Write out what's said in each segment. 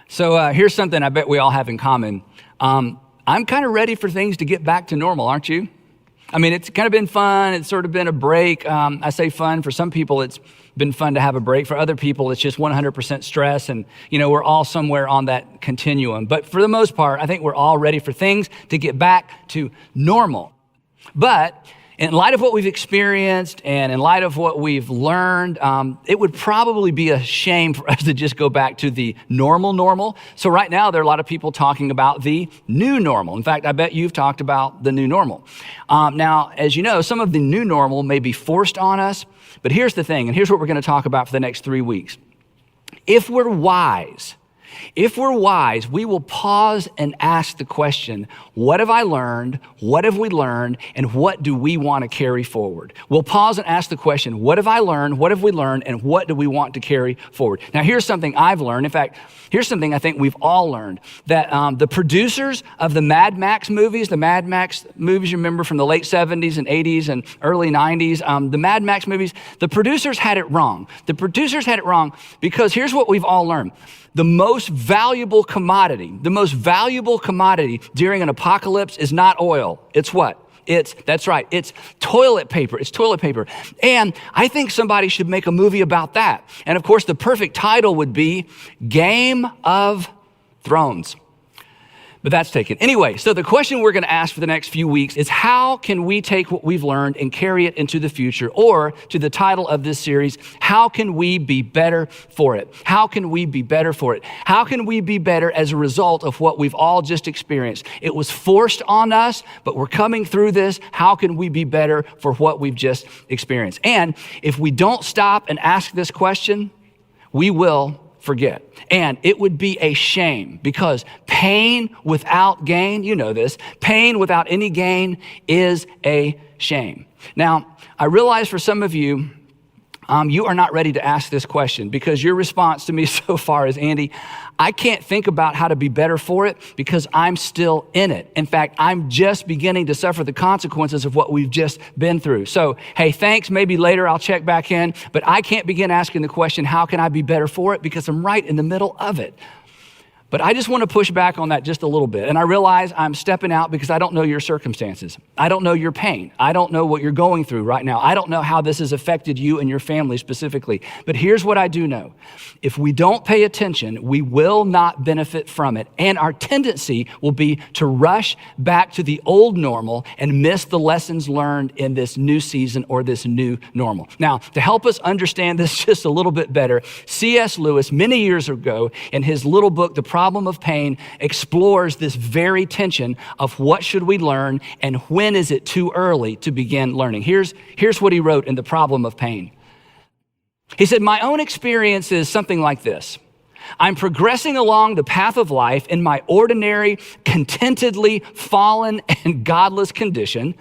So here's something I bet we all have in common. I'm kind of ready for things to get back to normal, aren't you? I mean, it's kind of been fun. It's sort of been a break. I say fun. For some people, it's been fun to have a break. For other people, it's just 100% stress. And, we're all somewhere on that continuum. But for the most part, I think we're all ready for things to get back to normal. But in light of what we've experienced and in light of what we've learned, it would probably be a shame for us to just go back to the normal. So right now, there are a lot of people talking about the new normal. In fact, I bet you've talked about the new normal. Now, as you know, some of the new normal may be forced on us, but here's the thing, and here's what we're going to talk about for the next 3 weeks. If we're wise, we will pause and ask the question, what have I learned? What have we learned? And what do we want to carry forward? We'll pause and ask the question, what have I learned? What have we learned? And what do we want to carry forward? Now, here's something I've learned. In fact, here's something I think we've all learned, that the producers of the Mad Max movies, you remember from the late 70s and 80s and early 90s, the Mad Max movies, the producers had it wrong. The producers had it wrong because here's what we've all learned. The most valuable commodity during an apocalypse is not oil. It's what? That's right. It's toilet paper. It's toilet paper. And I think somebody should make a movie about that. And of course, the perfect title would be Game of Thrones. But that's taken. Anyway, so the question we're going to ask for the next few weeks is how can we take what we've learned and carry it into the future? Or to the title of this series, how can we be better for it? How can we be better for it? How can we be better as a result of what we've all just experienced? It was forced on us, but we're coming through this. How can we be better for what we've just experienced? And if we don't stop and ask this question, we will forget. And it would be a shame because pain without gain, you know this, pain without any gain is a shame. Now, I realize for some of you, you are not ready to ask this question because your response to me so far is, Andy, I can't think about how to be better for it because I'm still in it. In fact, I'm just beginning to suffer the consequences of what we've just been through. So, hey, thanks. Maybe later I'll check back in, but I can't begin asking the question, how can I be better for it? Because I'm right in the middle of it. But I just want to push back on that just a little bit. And I realize I'm stepping out because I don't know your circumstances. I don't know your pain. I don't know what you're going through right now. I don't know how this has affected you and your family specifically. But here's what I do know. If we don't pay attention, we will not benefit from it. And our tendency will be to rush back to the old normal and miss the lessons learned in this new season or this new normal. Now, to help us understand this just a little bit better, C.S. Lewis, many years ago, in his little book, The Problem of Pain, explores this very tension of what should we learn and when is it too early to begin learning. Here's what he wrote in The Problem of Pain. He said, my own experience is something like this. I'm progressing along the path of life in my ordinary, contentedly fallen and godless condition,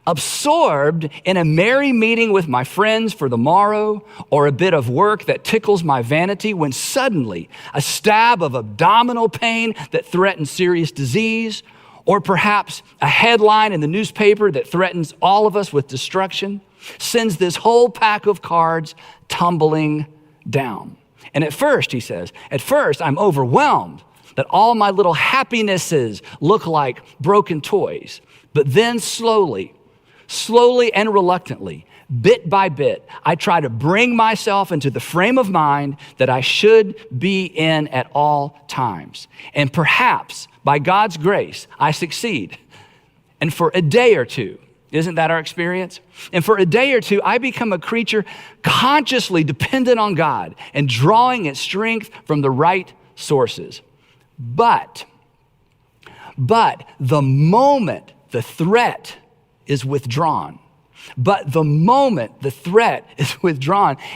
absorbed in a merry meeting with my friends for the morrow or a bit of work that tickles my vanity when suddenly a stab of abdominal pain that threatens serious disease, or perhaps a headline in the newspaper that threatens all of us with destruction, sends this whole pack of cards tumbling down. And at first, he says, I'm overwhelmed that all my little happinesses look like broken toys. But then slowly and reluctantly, bit by bit, I try to bring myself into the frame of mind that I should be in at all times. And perhaps, by God's grace, I succeed. And for a day or two, isn't that our experience? And for a day or two, I become a creature consciously dependent on God and drawing its strength from the right sources. But the moment the threat is withdrawn,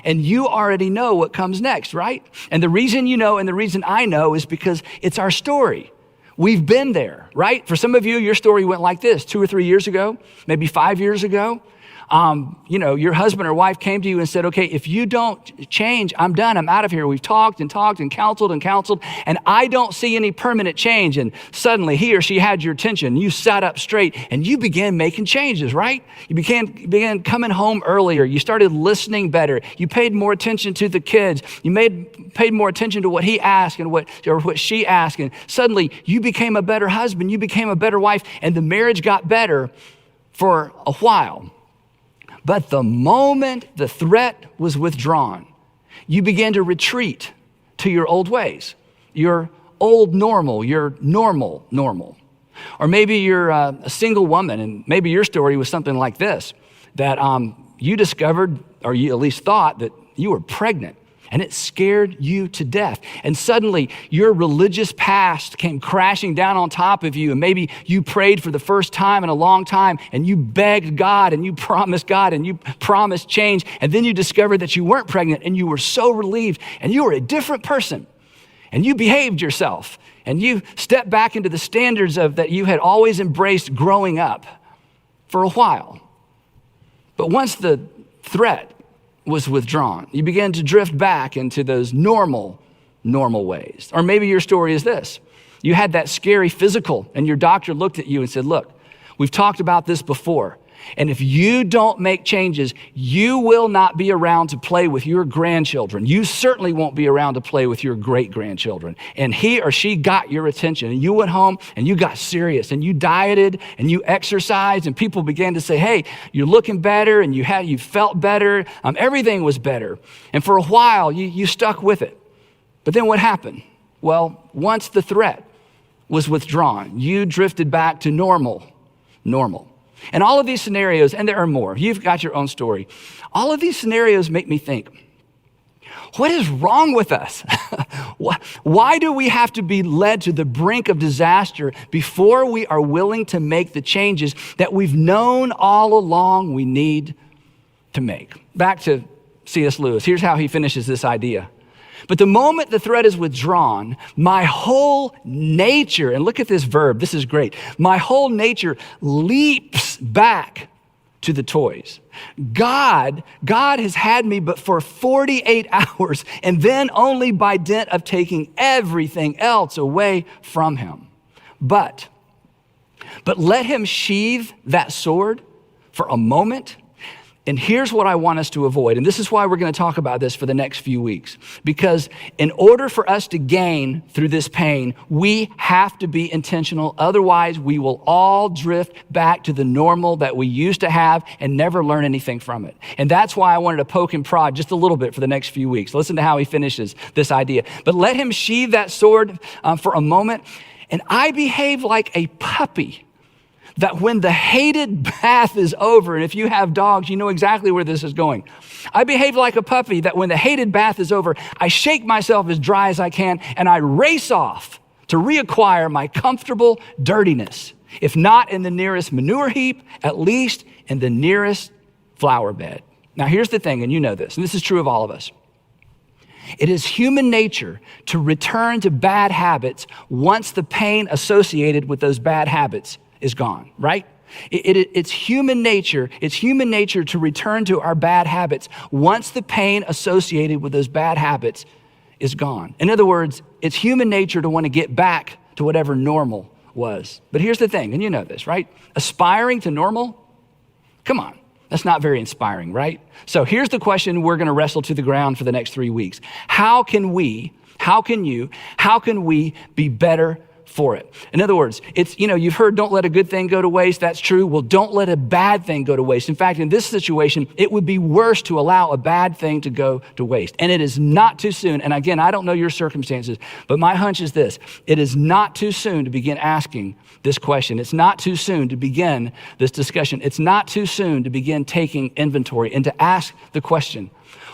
and you already know what comes next, right? And the reason you know and the reason I know is because it's our story. We've been there, right? For some of you, your story went like this 2 or 3 years ago, maybe 5 years ago. your husband or wife came to you and said, okay, if you don't change, I'm done. I'm out of here. We've talked and counseled, and I don't see any permanent change. And suddenly he or she had your attention. You sat up straight and you began making changes, right? You began coming home earlier. You started listening better. You paid more attention to the kids. You paid more attention to what he asked and what she asked. And suddenly you became a better husband. You became a better wife, and the marriage got better for a while. But the moment the threat was withdrawn, you began to retreat to your old ways, your old normal, your normal. Or maybe you're a single woman, and maybe your story was something like this, that you discovered, or you at least thought, that you were pregnant, and it scared you to death. And suddenly your religious past came crashing down on top of you, and maybe you prayed for the first time in a long time, and you begged God, and you promised God, and you promised change, and then you discovered that you weren't pregnant, and you were so relieved, and you were a different person, and you behaved yourself, and you stepped back into the standards that you had always embraced growing up for a while. But once the threat was withdrawn, you began to drift back into those normal ways. Or maybe your story is this. You had that scary physical, and your doctor looked at you and said, look, we've talked about this before, and if you don't make changes, you will not be around to play with your grandchildren. You certainly won't be around to play with your great-grandchildren. And he or she got your attention, and you went home and you got serious, and you dieted and you exercised, and people began to say, hey, you're looking better, and you felt better. Everything was better. And for a while, you stuck with it. But then what happened? Well, once the threat was withdrawn, you drifted back to normal. And all of these scenarios, and there are more, you've got your own story. All of these scenarios make me think, what is wrong with us? Why do we have to be led to the brink of disaster before we are willing to make the changes that we've known all along we need to make? Back to C.S. Lewis. Here's how he finishes this idea. But the moment the threat is withdrawn, my whole nature, and look at this verb, this is great. My whole nature leaps back to the toys. God has had me but for 48 hours, and then only by dint of taking everything else away from him. But let him sheathe that sword for a moment. And here's what I want us to avoid. And this is why we're going to talk about this for the next few weeks. Because in order for us to gain through this pain, we have to be intentional. Otherwise, we will all drift back to the normal that we used to have and never learn anything from it. And that's why I wanted to poke and prod just a little bit for the next few weeks. Listen to how he finishes this idea. But let him sheathe that sword for a moment. And I behave like a puppy, that when the hated bath is over, and if you have dogs, you know exactly where this is going. I behave like a puppy that when the hated bath is over, I shake myself as dry as I can, and I race off to reacquire my comfortable dirtiness. If not in the nearest manure heap, at least in the nearest flower bed. Now here's the thing, and you know this, and this is true of all of us. It is human nature to return to bad habits once the pain associated with those bad habits is gone, right? It's human nature. It's human nature to return to our bad habits once the pain associated with those bad habits is gone. In other words, it's human nature to want to get back to whatever normal was. But here's the thing, and you know this, right? Aspiring to normal? Come on. That's not very inspiring, right? So here's the question we're going to wrestle to the ground for the next 3 weeks. How can we be better for it? In other words, you've heard don't let a good thing go to waste. That's true. Well, don't let a bad thing go to waste. In fact, in this situation, it would be worse to allow a bad thing to go to waste. And it is not too soon. And again, I don't know your circumstances, but my hunch is this. It is not too soon to begin asking this question. It's not too soon to begin this discussion. It's not too soon to begin taking inventory and to ask the question,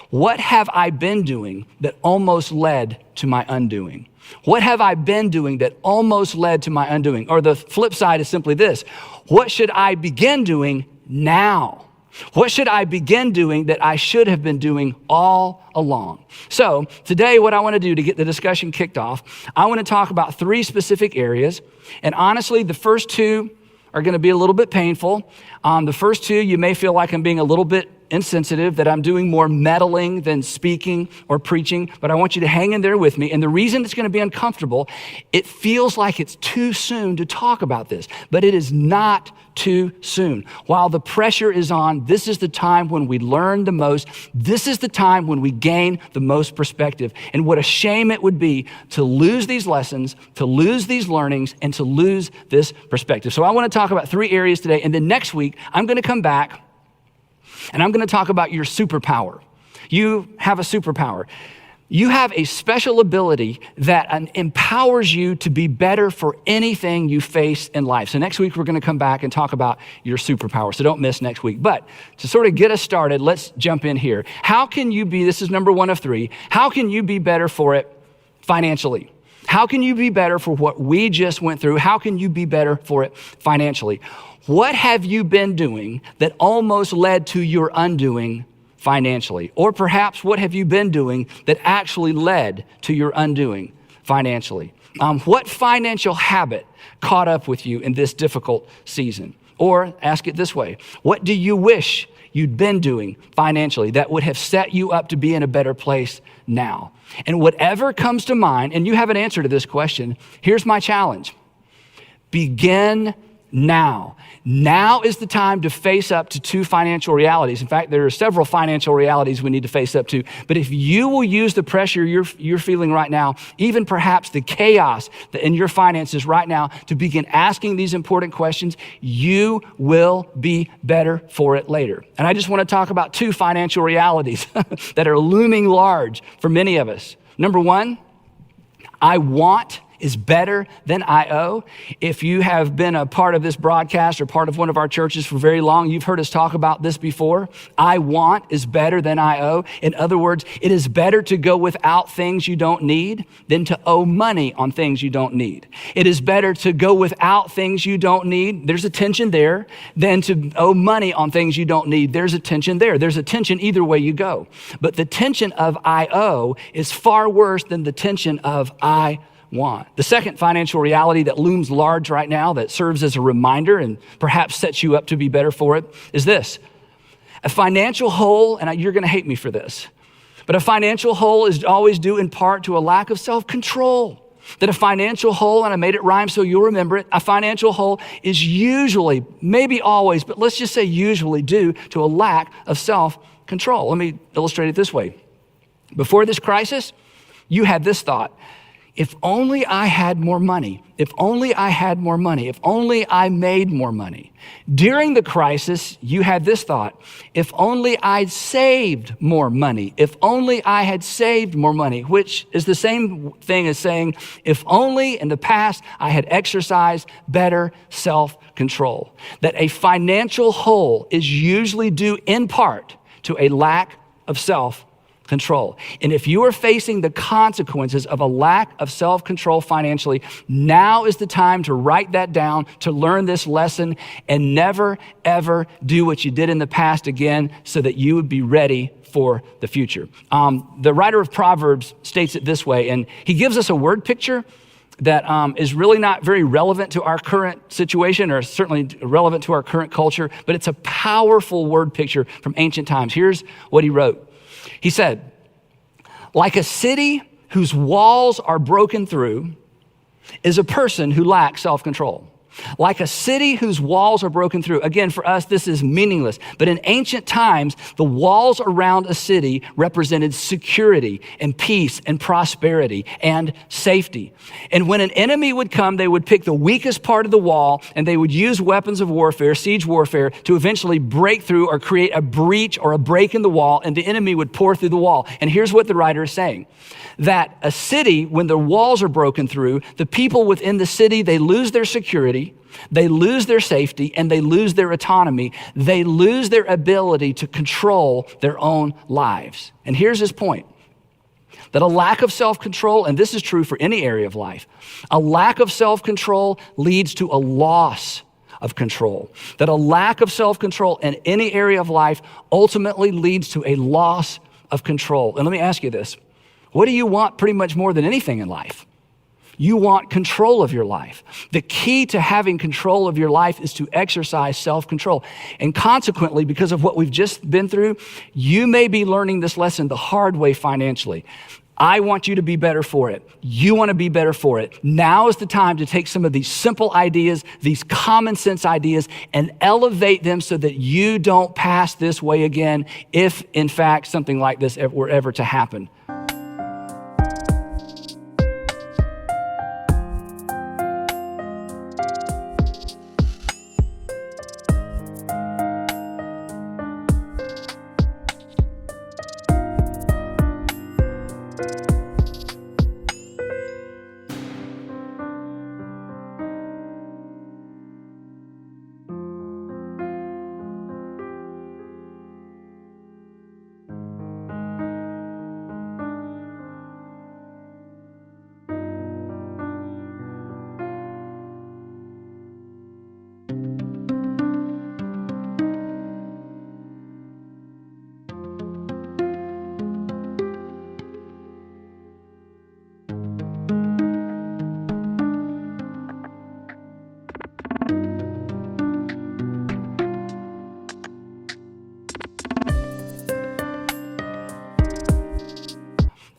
what have I been doing that almost led to my undoing? What have I been doing that almost led to my undoing? Or the flip side is simply this. What should I begin doing now? What should I begin doing that I should have been doing all along? So today, what I want to do to get the discussion kicked off, I want to talk about 3 specific areas. And honestly, the first 2 are going to be a little bit painful. The first two, you may feel like I'm being a little bit insensitive, that I'm doing more meddling than speaking or preaching, but I want you to hang in there with me. And the reason it's going to be uncomfortable, it feels like it's too soon to talk about this, but it is not too soon. While the pressure is on, this is the time when we learn the most. This is the time when we gain the most perspective. And what a shame it would be to lose these lessons, to lose these learnings, and to lose this perspective. So I want to talk about 3 areas today. And then next week, I'm going to come back and I'm going to talk about your superpower. You have a superpower. You have a special ability that empowers you to be better for anything you face in life. So next week, we're going to come back and talk about your superpower. So don't miss next week. But to sort of get us started, let's jump in here. How can you be, this is number 1 of 3, how can you be better for it financially? How can you be better for what we just went through? How can you be better for it financially? What have you been doing that almost led to your undoing financially? Or perhaps what have you been doing that actually led to your undoing financially? What financial habit caught up with you in this difficult season? Or ask it this way, what do you wish you'd been doing financially that would have set you up to be in a better place now? And whatever comes to mind, and you have an answer to this question, here's my challenge. Begin now. Now is the time to face up to 2 financial realities. In fact, there are several financial realities we need to face up to. But if you will use the pressure you're feeling right now, even perhaps the chaos in your finances right now, to begin asking these important questions, you will be better for it later. And I just want to talk about 2 financial realities that are looming large for many of us. Number 1, I want is better than I owe. If you have been a part of this broadcast or part of one of our churches for very long, you've heard us talk about this before. I want is better than I owe. In other words, it is better to go without things you don't need than to owe money on things you don't need. It is better to go without things you don't need. There's a tension there. Than to owe money on things you don't need. There's a tension there. There's a tension either way you go. But the tension of I owe is far worse than the tension of I want. The second financial reality that looms large right now that serves as a reminder and perhaps sets you up to be better for it is this. A financial hole, and you're going to hate me for this, but a financial hole is always due in part to a lack of self-control. That a financial hole, and I made it rhyme so you'll remember it, a financial hole is usually, maybe always, but let's just say usually due to a lack of self-control. Let me illustrate it this way. Before this crisis, you had this thought. If only I had more money, if only I had more money, if only I made more money. During the crisis, you had this thought, if only I'd saved more money, if only I had saved more money, which is the same thing as saying, if only in the past I had exercised better self-control. That a financial hole is usually due in part to a lack of self-control. And if you are facing the consequences of a lack of self-control financially, now is the time to write that down, to learn this lesson, and never, ever do what you did in the past again so that you would be ready for the future. The writer of Proverbs states it this way, and he gives us a word picture that is really not very relevant to our current situation or certainly relevant to our current culture, but it's a powerful word picture from ancient times. Here's what he wrote. He said, like a city whose walls are broken through is a person who lacks self-control. Like a city whose walls are broken through. Again, for us, this is meaningless. But in ancient times, the walls around a city represented security and peace and prosperity and safety. And when an enemy would come, they would pick the weakest part of the wall and they would use weapons of warfare, siege warfare, to eventually break through or create a breach or a break in the wall, and the enemy would pour through the wall. And here's what the writer is saying. That a city, when the walls are broken through, the people within the city, they lose their security, they lose their safety, and they lose their autonomy. They lose their ability to control their own lives. And here's his point. That a lack of self-control, and this is true for any area of life, a lack of self-control leads to a loss of control. That a lack of self-control in any area of life ultimately leads to a loss of control. And let me ask you this. What do you want pretty much more than anything in life? You want control of your life. The key to having control of your life is to exercise self-control. And consequently, because of what we've just been through, you may be learning this lesson the hard way financially. I want you to be better for it. You want to be better for it. Now is the time to take some of these simple ideas, these common sense ideas, and elevate them so that you don't pass this way again if, in fact, something like this were ever to happen.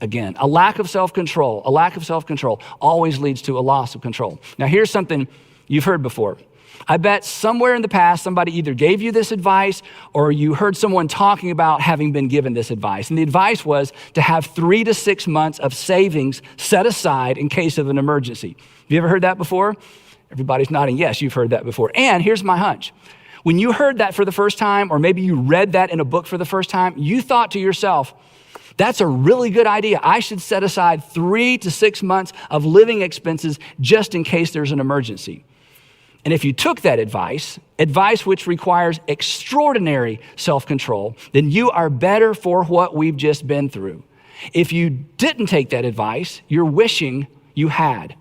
Again, a lack of self-control always leads to a loss of control. Now, here's something you've heard before. I bet somewhere in the past, somebody either gave you this advice or you heard someone talking about having been given this advice. And the advice was to have 3 to 6 months of savings set aside in case of an emergency. Have you ever heard that before? Everybody's nodding yes, you've heard that before. And here's my hunch. When you heard that for the first time, or maybe you read that in a book for the first time, you thought to yourself, that's a really good idea. I should set aside 3 to 6 months of living expenses just in case there's an emergency. And if you took that advice which requires extraordinary self-control, then you are better for what we've just been through. If you didn't take that advice, you're wishing you had.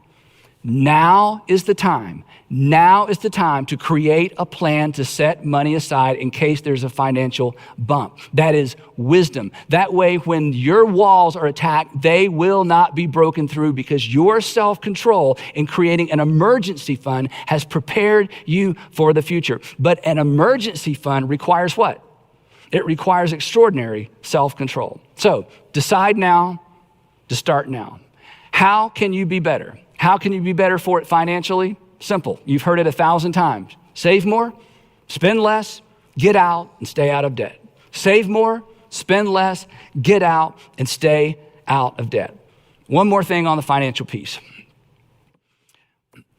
Now is the time. Now is the time to create a plan to set money aside in case there's a financial bump. That is wisdom. That way, when your walls are attacked, they will not be broken through because your self-control in creating an emergency fund has prepared you for the future. But an emergency fund requires what? It requires extraordinary self-control. So decide now to start now. How can you be better? How can you be better for it financially? Simple. You've heard it 1,000 times. Save more, spend less, get out and stay out of debt. Save more, spend less, get out and stay out of debt. One more thing on the financial piece.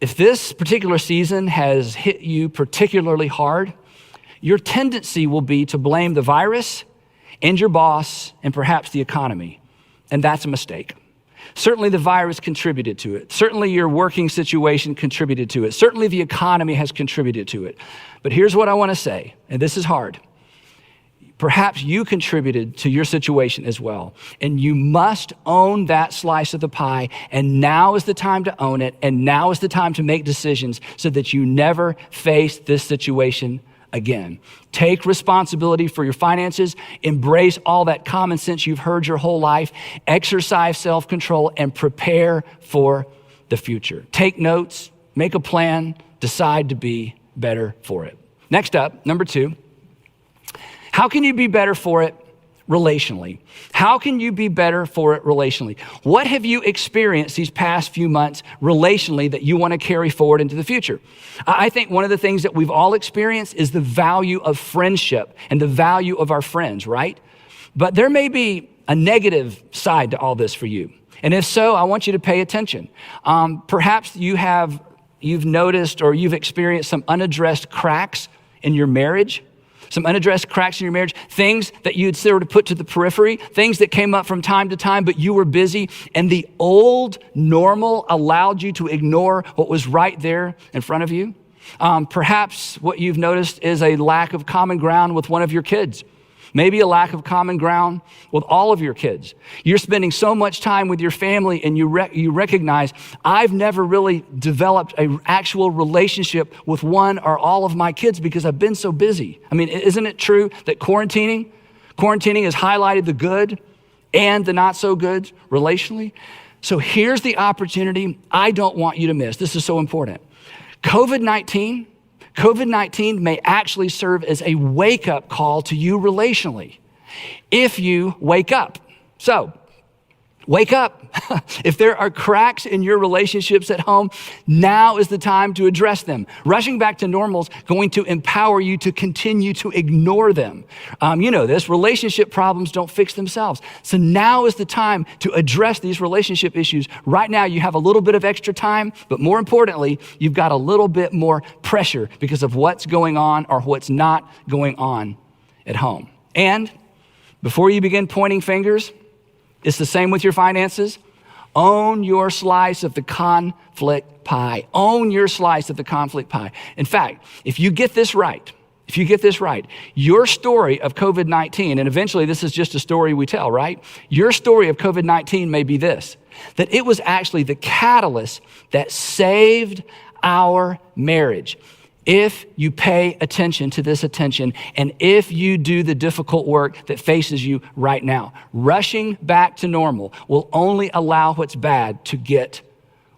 If this particular season has hit you particularly hard, your tendency will be to blame the virus and your boss and perhaps the economy. And that's a mistake. Certainly the virus contributed to it. Certainly your working situation contributed to it. Certainly the economy has contributed to it. But here's what I want to say, and this is hard. Perhaps you contributed to your situation as well. And you must own that slice of the pie. And now is the time to own it. And now is the time to make decisions so that you never face this situation again. Take responsibility for your finances, embrace all that common sense you've heard your whole life, exercise self-control, and prepare for the future. Take notes, make a plan, decide to be better for it. Next up, number 2, how can you be better for it relationally? How can you be better for it relationally? What have you experienced these past few months relationally that you want to carry forward into the future? I think one of the things that we've all experienced is the value of friendship and the value of our friends, right? But there may be a negative side to all this for you. And if so, I want you to pay attention. Perhaps you've noticed or you've experienced some unaddressed cracks in your marriage. Some unaddressed cracks in your marriage, things that you'd sort of put to the periphery, things that came up from time to time, but you were busy, and the old normal allowed you to ignore what was right there in front of you. Perhaps what you've noticed is a lack of common ground with one of your kids. Maybe a lack of common ground with all of your kids. You're spending so much time with your family and you recognize, I've never really developed an actual relationship with one or all of my kids because I've been so busy. I mean, isn't it true that quarantining has highlighted the good and the not so good relationally? So here's the opportunity I don't want you to miss. This is so important. COVID-19 may actually serve as a wake-up call to you relationally, if you wake up. So, wake up. If there are cracks in your relationships at home, now is the time to address them. Rushing back to normal is going to empower you to continue to ignore them. You know this, relationship problems don't fix themselves. So now is the time to address these relationship issues. Right now, you have a little bit of extra time, but more importantly, you've got a little bit more pressure because of what's going on or what's not going on at home. And before you begin pointing fingers, it's the same with your finances. Own your slice of the conflict pie. Own your slice of the conflict pie. In fact, if you get this right, your story of COVID-19, and eventually this is just a story we tell, right? Your story of COVID-19 may be this, that it was actually the catalyst that saved our marriage. If you pay attention to this attention, and if you do the difficult work that faces you right now, rushing back to normal will only allow what's bad to get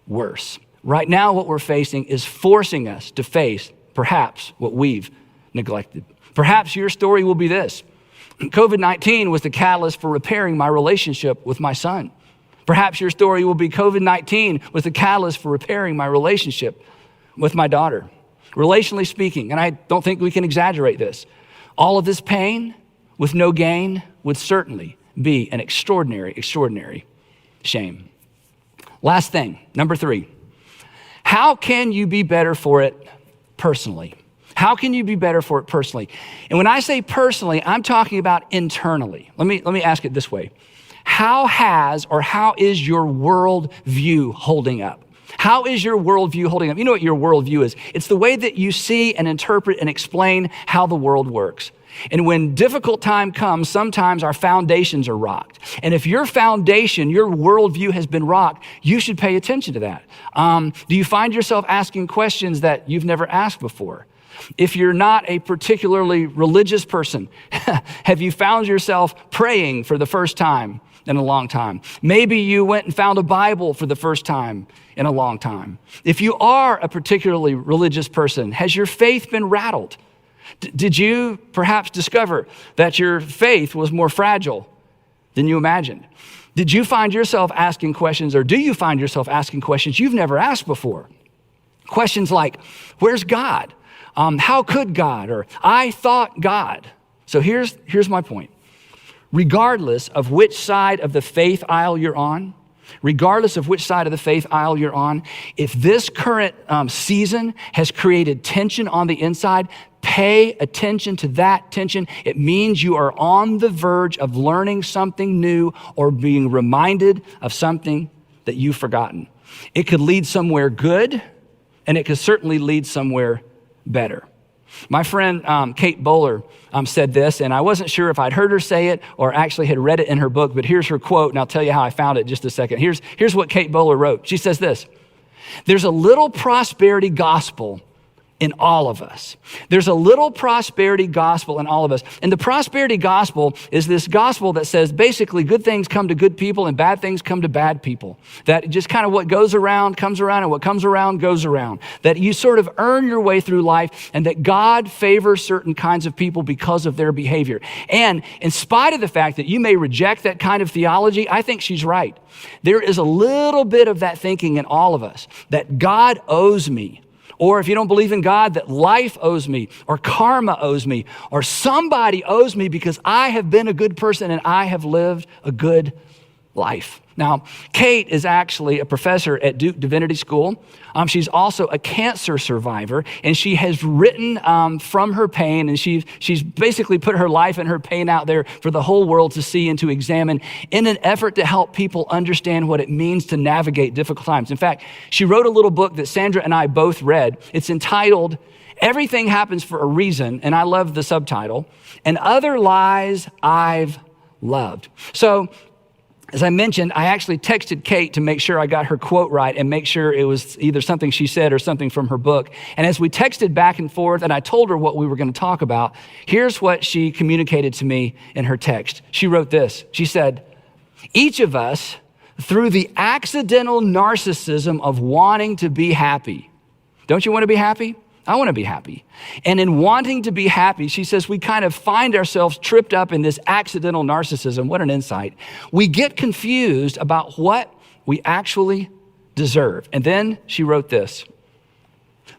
worse. Right now, what we're facing is forcing us to face perhaps what we've neglected. Perhaps your story will be this. COVID-19 was the catalyst for repairing my relationship with my son. Perhaps your story will be COVID-19 was the catalyst for repairing my relationship with my daughter. Relationally speaking, and I don't think we can exaggerate this, all of this pain with no gain would certainly be an extraordinary, extraordinary shame. Last thing, number 3, how can you be better for it personally? How can you be better for it personally? And when I say personally, I'm talking about internally. Let me ask it this way. How is your worldview holding up? How is your worldview holding up? You know what your worldview is. It's the way that you see and interpret and explain how the world works. And when difficult time comes, sometimes our foundations are rocked. And if your foundation, your worldview has been rocked, you should pay attention to that. Do you find yourself asking questions that you've never asked before? If you're not a particularly religious person, have you found yourself praying for the first time in a long time? Maybe you went and found a Bible for the first time in a long time. If you are a particularly religious person, has your faith been rattled? Did you perhaps discover that your faith was more fragile than you imagined? Did you find yourself asking questions, or do you find yourself asking questions you've never asked before? Questions like, where's God? How could God? Or I thought God. So here's my point. Regardless of which side of the faith aisle you're on, if this current season has created tension on the inside, pay attention to that tension. It means you are on the verge of learning something new or being reminded of something that you've forgotten. It could lead somewhere good, and it could certainly lead somewhere better. My friend Kate Bowler said this, and I wasn't sure if I'd heard her say it or actually had read it in her book, but here's her quote, and I'll tell you how I found it in just a second. Here's what Kate Bowler wrote. She says this: there's a little prosperity gospel in all of us. There's a little prosperity gospel in all of us. And the prosperity gospel is this gospel that says basically good things come to good people and bad things come to bad people. That just kind of what goes around comes around, and what comes around goes around. That you sort of earn your way through life, and that God favors certain kinds of people because of their behavior. And in spite of the fact that you may reject that kind of theology, I think she's right. There is a little bit of that thinking in all of us, that God owes me. Or if you don't believe in God, that life owes me, or karma owes me, or somebody owes me because I have been a good person and I have lived a good life. Now, Kate is actually a professor at Duke Divinity School. She's also a cancer survivor, and she has written from her pain, and she's basically put her life and her pain out there for the whole world to see and to examine in an effort to help people understand what it means to navigate difficult times. In fact, she wrote a little book that Sandra and I both read. It's entitled, Everything Happens for a Reason, and I love the subtitle, and Other Lies I've Loved. So, as I mentioned, I actually texted Kate to make sure I got her quote right and make sure it was either something she said or something from her book. And as we texted back and forth and I told her what we were going to talk about, here's what she communicated to me in her text. She wrote this. She said, each of us through the accidental narcissism of wanting to be happy. Don't you want to be happy? I want to be happy. And in wanting to be happy, she says, we kind of find ourselves tripped up in this accidental narcissism. What an insight. We get confused about what we actually deserve. And then she wrote this: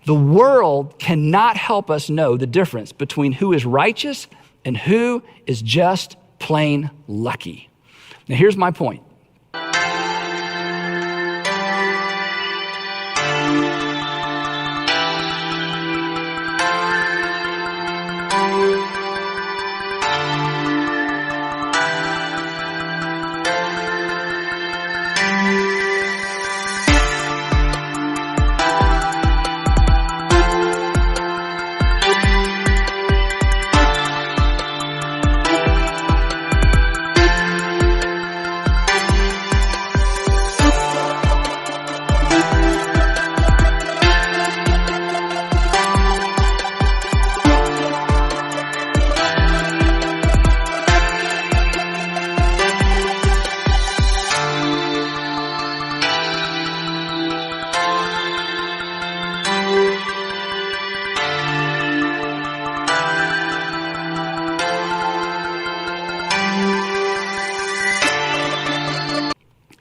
the world cannot help us know the difference between who is righteous and who is just plain lucky. Now, here's my point.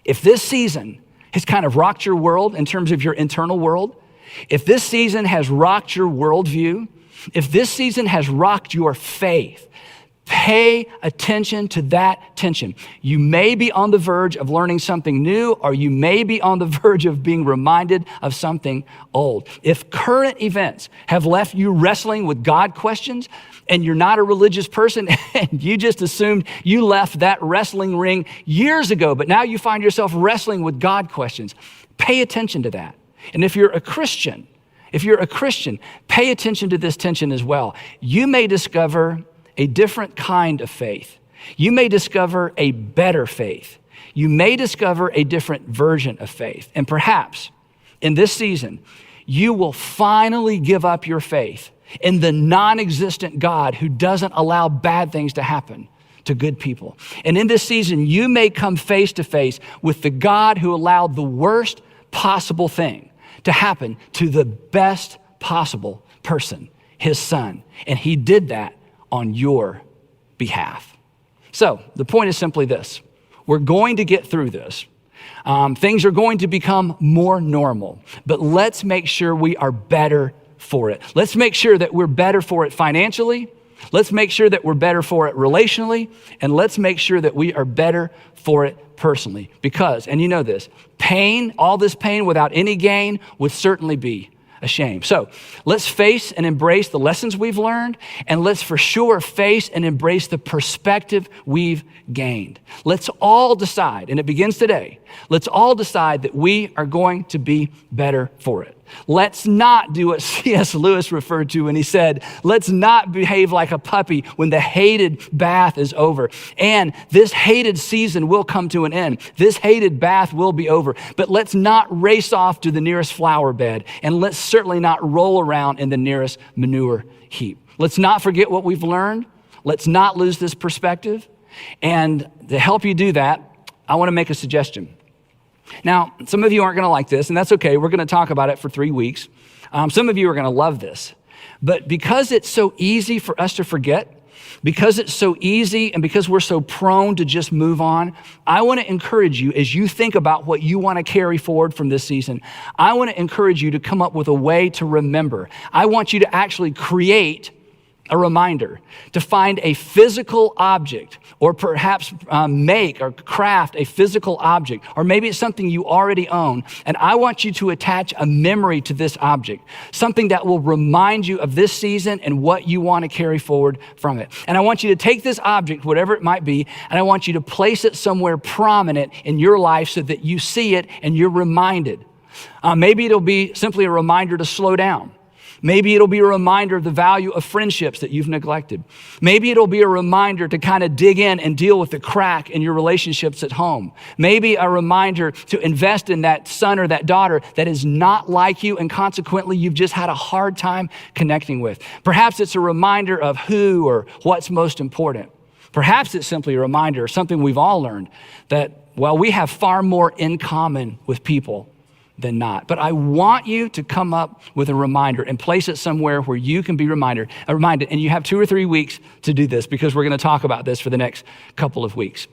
If this season has kind of rocked your world in terms of your internal world, if this season has rocked your worldview, if this season has rocked your faith, pay attention to that tension. You may be on the verge of learning something new, or you may be on the verge of being reminded of something old. If current events have left you wrestling with God questions, and you're not a religious person, and you just assumed you left that wrestling ring years ago, but now you find yourself wrestling with God questions, pay attention to that. And if you're a Christian, pay attention to this tension as well. You may discover a different kind of faith. You may discover a better faith. You may discover a different version of faith. And perhaps in this season, you will finally give up your faith in the non-existent God who doesn't allow bad things to happen to good people. And in this season, you may come face to face with the God who allowed the worst possible thing to happen to the best possible person, his son. And he did that on your behalf. So the point is simply this: we're going to get through this. Things are going to become more normal, but let's make sure we are better for it. Let's make sure that we're better for it financially. Let's make sure that we're better for it relationally. And let's make sure that we are better for it personally. Because, and you know this, pain, all this pain without any gain would certainly be a shame. So let's face and embrace the lessons we've learned, and let's for sure face and embrace the perspective we've gained. Let's all decide, and it begins today, let's all decide that we are going to be better for it. Let's not do what C.S. Lewis referred to when he said, let's not behave like a puppy when the hated bath is over. And this hated season will come to an end. This hated bath will be over. But let's not race off to the nearest flower bed. And let's certainly not roll around in the nearest manure heap. Let's not forget what we've learned. Let's not lose this perspective. And to help you do that, I want to make a suggestion. Now, some of you aren't going to like this, and that's okay. We're going to talk about it for 3 weeks. Some of you are going to love this. But because it's so easy for us to forget, because it's so easy and because we're so prone to just move on, I want to encourage you as you think about what you want to carry forward from this season. I want to encourage you to come up with a way to remember. I want you to actually create a reminder, to find a physical object, or perhaps make or craft a physical object, or maybe it's something you already own, and I want you to attach a memory to this object, something that will remind you of this season and what you want to carry forward from it. And I want you to take this object, whatever it might be, and I want you to place it somewhere prominent in your life so that you see it and you're reminded. Maybe it'll be simply a reminder to slow down. Maybe it'll be a reminder of the value of friendships that you've neglected. Maybe it'll be a reminder to kind of dig in and deal with the crack in your relationships at home. Maybe a reminder to invest in that son or that daughter that is not like you and consequently you've just had a hard time connecting with. Perhaps it's a reminder of who or what's most important. Perhaps it's simply a reminder of something we've all learned, that well, we have far more in common with people than not. But I want you to come up with a reminder and place it somewhere where you can be reminded. And you have 2 or 3 weeks to do this because we're going to talk about this for the next couple of weeks.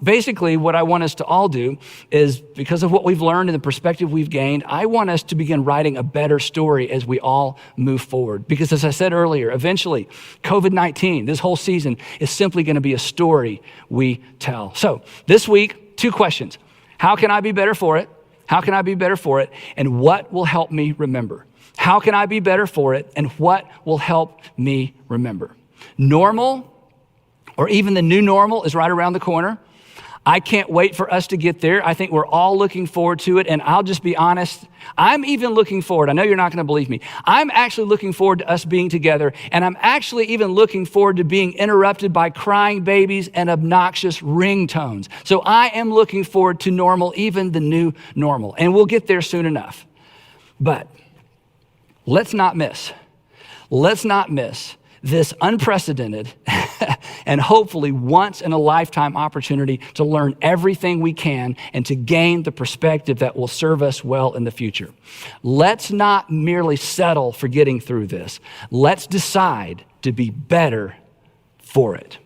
Basically, what I want us to all do is, because of what we've learned and the perspective we've gained, I want us to begin writing a better story as we all move forward. Because as I said earlier, eventually, COVID-19, this whole season, is simply going to be a story we tell. So this week, 2 questions. How can I be better for it? How can I be better for it? And what will help me remember? How can I be better for it? And what will help me remember? Normal, or even the new normal, is right around the corner. I can't wait for us to get there. I think we're all looking forward to it. And I'll just be honest, I'm even looking forward. I know you're not going to believe me. I'm actually looking forward to us being together. And I'm actually even looking forward to being interrupted by crying babies and obnoxious ringtones. So I am looking forward to normal, even the new normal. And we'll get there soon enough. But let's not miss this unprecedented and hopefully once in a lifetime opportunity to learn everything we can and to gain the perspective that will serve us well in the future. Let's not merely settle for getting through this. Let's decide to be better for it.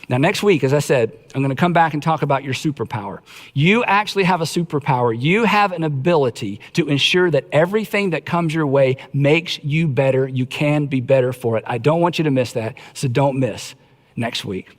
Now, next week, as I said, I'm going to come back and talk about your superpower. You actually have a superpower. You have an ability to ensure that everything that comes your way makes you better. You can be better for it. I don't want you to miss that, so don't miss next week.